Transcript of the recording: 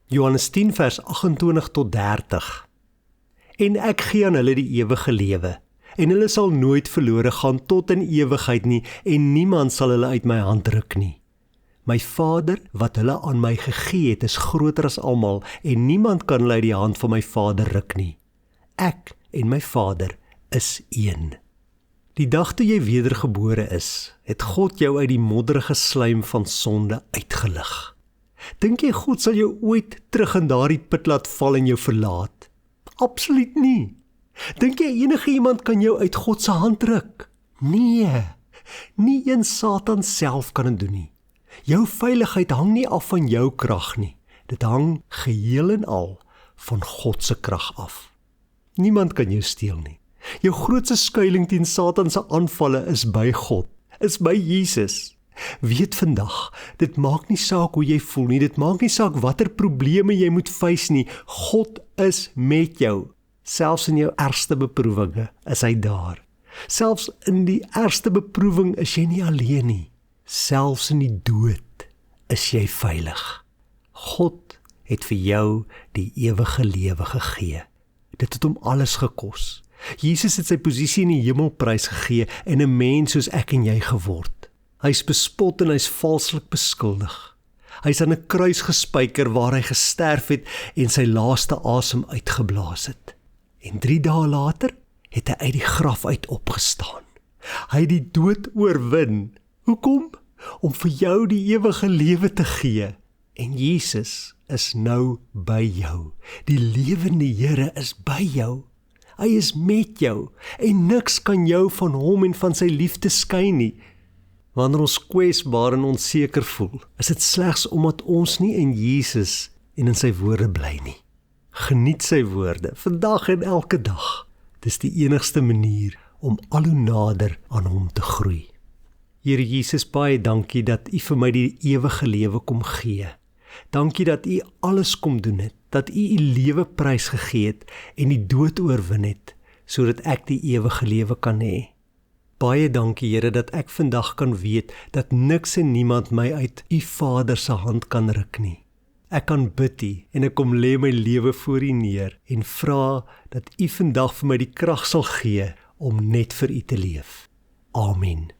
Johannes 10 vers 28 tot 30. En ek gee aan hulle die ewige lewe, en hulle sal nooit verlore gaan tot in ewigheid nie, en niemand sal hulle uit my hand ruk nie. My Vader, wat hulle aan my gegee het, is groter as almal, en niemand kan hulle uit die hand van my Vader ruk nie. Ek en my Vader is een. Die dag toe jy wedergebore is, het God jou uit die modderige slijm van sonde uitgelig. Dink jy God sal jou ooit terug in daardie put laat val en jou verlaat? Absoluut nie. Dink jy enige iemand kan jou uit God se hand ruk? Nee, nie eens Satan self kan dit doen nie. Jou veiligheid hang nie af van jou krag nie. Dit hang geheel en al van God se krag af. Niemand kan jou steel nie. Jou grootste skuiling teen Satan se aanvalle is by God, is by Jesus. Weet vandag, dit maak nie saak hoe jy voel nie, dit maak nie saak watter probleme jy moet face nie, God is met jou. Selfs in jou ergste beproewinge is hy daar. Selfs in die ergste beproewing is jy nie alleen nie. Selfs in die dood is jy veilig. God het vir jou die ewige lewe gegee. Dit het hom alles gekos. Jesus het sy posisie in die hemelprys gegee en 'n mens soos ek en jy geword. Hy is bespot en hy is valslik beskuldig. Hy is aan 'n kruis gespyker waar hy gesterf het en sy laaste asem uitgeblaas het. En 3 dae later het hy uit die graf uit opgestaan. Hy het die dood oorwin. Hoekom? Om vir jou die ewige lewe te gee. En Jesus is nou by jou. Die lewende Here is by jou. Hy is met jou en niks kan jou van hom en van sy liefde skei nie. Wanneer ons kwesbaar en onseker voel, is dit slegs omdat ons nie in Jesus en in sy woorde bly nie. Geniet sy woorde, vandag en elke dag. Dis die enigste manier om al hoe nader aan hom te groei. Here Jesus, baie dankie dat U vir my die ewige lewe kom gee. Dankie dat U alles kom doen het, dat U U lewe prys gegee het en die dood oorwin het, sodat ek die ewige lewe kan hê. Baie dankie Here dat ek vandag kan weet dat niks en niemand my uit U Vader se hand kan ruk nie. Ek kan bid U en ek kom lê my lewe voor U neer en vra dat U vandag vir my die krag sal gee om net vir U te leef. Amen.